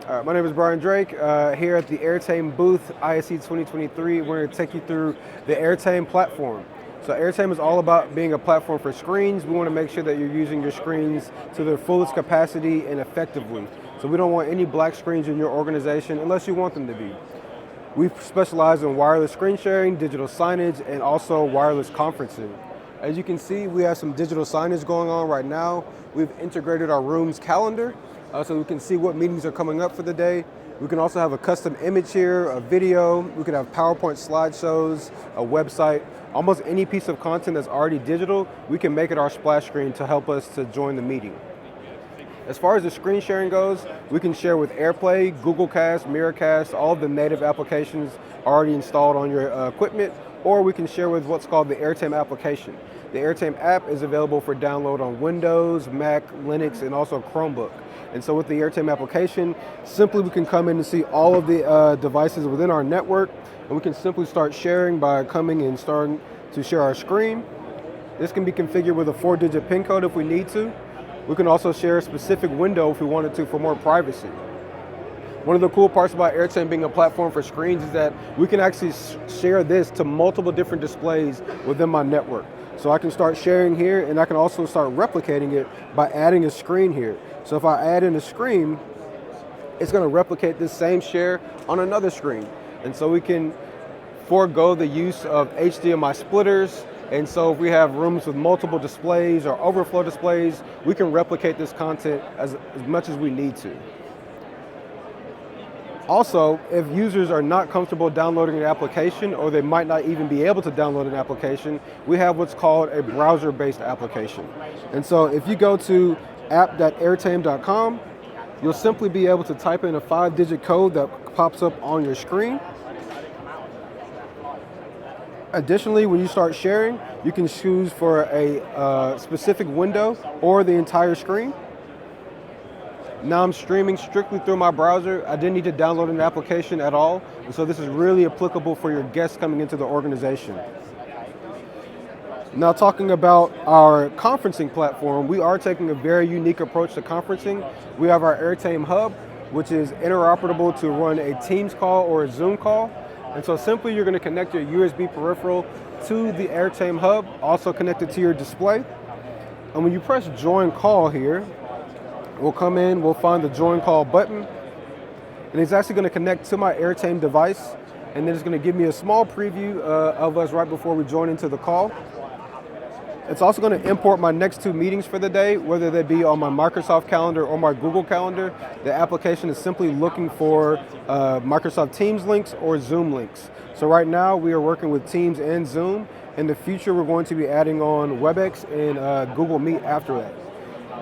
My name is Brian Drake. Here at the Airtame booth, ISE 2023, we're going to take you through the Airtame platform. So Airtame is all about being a platform for screens. We want to make sure that you're using your screens to their fullest capacity and effectively. So we don't want any black screens in your organization unless you want them to be. We specialize in wireless screen sharing, digital signage, and also wireless conferencing. As you can see, we have some digital signage going on right now. We've integrated our room's calendar so we can see what meetings are coming up for the day. We can also have a custom image here, a video. We can have PowerPoint slideshows, a website. Almost any piece of content that's already digital, we can make it our splash screen to help us to join the meeting. As far as the screen sharing goes, we can share with AirPlay, Google Cast, Miracast, all of the native applications already installed on your equipment, or we can share with what's called the Airtame application. The Airtame app is available for download on Windows, Mac, Linux, and also Chromebook. And so with the Airtame application, simply we can come in and see all of the devices within our network, and we can simply start sharing by coming and starting to share our screen. This can be configured with a 4-digit PIN code if we need to. We can also share a specific window if we wanted to for more privacy. One of the cool parts about Airtame being a platform for screens is that we can actually share this to multiple different displays within my network. So I can start sharing here, and I can also start replicating it by adding a screen here. So if I add in a screen, it's going to replicate this same share on another screen. And so we can forego the use of HDMI splitters. And so if we have rooms with multiple displays or overflow displays, we can replicate this content as much as we need to. Also, if users are not comfortable downloading an application, or they might not even be able to download an application, we have what's called a browser-based application. And so if you go to app.airtame.com, you'll simply be able to type in a 5-digit code that pops up on your screen. Additionally, when you start sharing, you can choose for a specific window or the entire screen. Now I'm streaming strictly through my browser. I didn't need to download an application at all. And so this is really applicable for your guests coming into the organization. Now talking about our conferencing platform, we are taking a very unique approach to conferencing. We have our Airtame Hub, which is interoperable to run a Teams call or a Zoom call. And so simply you're going to connect your USB peripheral to the Airtame Hub, also connected to your display. And when you press join call here, we'll come in, we'll find the join call button, and it's actually going to connect to my Airtame device, and then it's going to give me a small preview of us right before we join into the call. It's also going to import my next 2 meetings for the day, whether they be on my Microsoft calendar or my Google calendar. The application is simply looking for Microsoft Teams links or Zoom links. So right now we are working with Teams and Zoom. In the future, we're going to be adding on WebEx and Google Meet after that.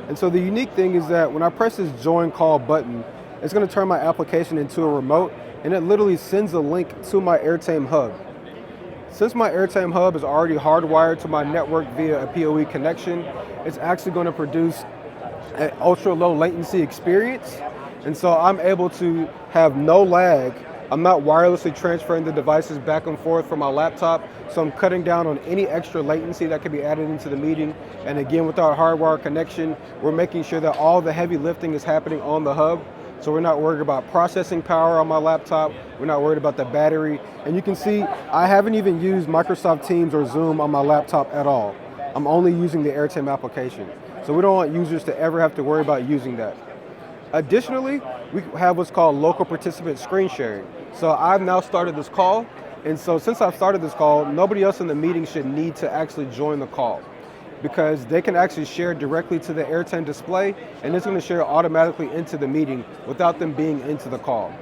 And so the unique thing is that when I press this join call button, it's going to turn my application into a remote, and it literally sends a link to my Airtame Hub. Since my Airtame Hub is already hardwired to my network via a PoE connection, it's actually going to produce an ultra low latency experience. And so I'm able to have no lag. I'm not wirelessly transferring the devices back and forth from my laptop. So I'm cutting down on any extra latency that can be added into the meeting. And again, with our hardwired connection, we're making sure that all the heavy lifting is happening on the hub. So we're not worried about processing power on my laptop. We're not worried about the battery. And you can see I haven't even used Microsoft Teams or Zoom on my laptop at all. I'm only using the Airtame application. So we don't want users to ever have to worry about using that. Additionally, we have what's called local participant screen sharing. So I've now started this call. And so since I've started this call, nobody else in the meeting should need to actually join the call, because they can actually share directly to the Airtame display, and it's going to share automatically into the meeting without them being into the call.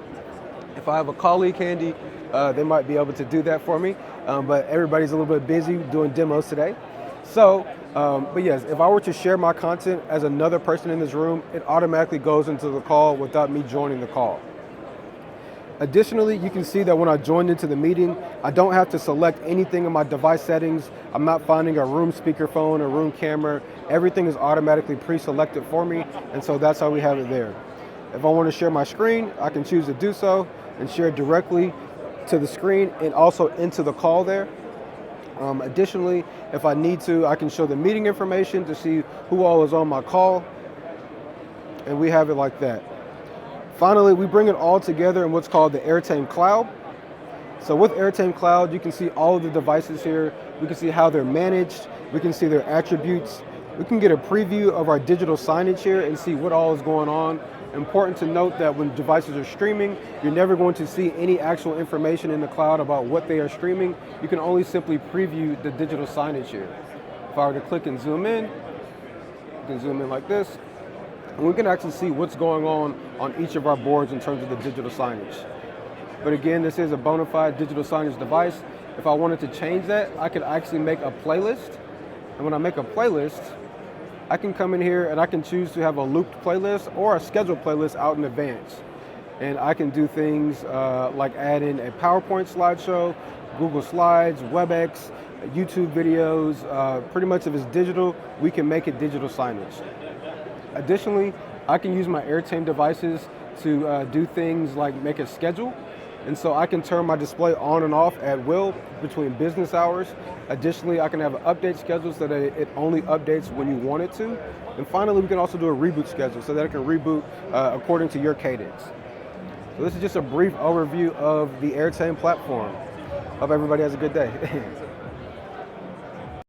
If I have a colleague handy, they might be able to do that for me, but everybody's a little bit busy doing demos today. So, but yes, if I were to share my content as another person in this room, it automatically goes into the call without me joining the call. Additionally, you can see that when I joined into the meeting, I don't have to select anything in my device settings. I'm not finding a room speakerphone or room camera. Everything is automatically pre-selected for me, and so that's how we have it there. If I want to share my screen, I can choose to do so and share directly to the screen and also into the call there. Additionally, if I need to, I can show the meeting information to see who all is on my call, and we have it like that. Finally, we bring it all together in what's called the Airtame Cloud. So with Airtame Cloud, you can see all of the devices here. We can see how they're managed. We can see their attributes. We can get a preview of our digital signage here and see what all is going on. Important to note that when devices are streaming, you're never going to see any actual information in the cloud about what they are streaming. You can only simply preview the digital signage here. If I were to click and zoom in, you can zoom in like this, and we can actually see what's going on each of our boards in terms of the digital signage. But again, this is a bona fide digital signage device. If I wanted to change that, I could actually make a playlist. And when I make a playlist, I can come in here and I can choose to have a looped playlist or a scheduled playlist out in advance. And I can do things like add in a PowerPoint slideshow, Google Slides, WebEx, YouTube videos. Pretty much if it's digital, we can make it digital signage. Additionally, I can use my Airtame devices to do things like make a schedule. And so I can turn my display on and off at will between business hours. Additionally, I can have an update schedule so that it only updates when you want it to. And finally, we can also do a reboot schedule so that it can reboot according to your cadence. So this is just a brief overview of the Airtame platform. Hope everybody has a good day.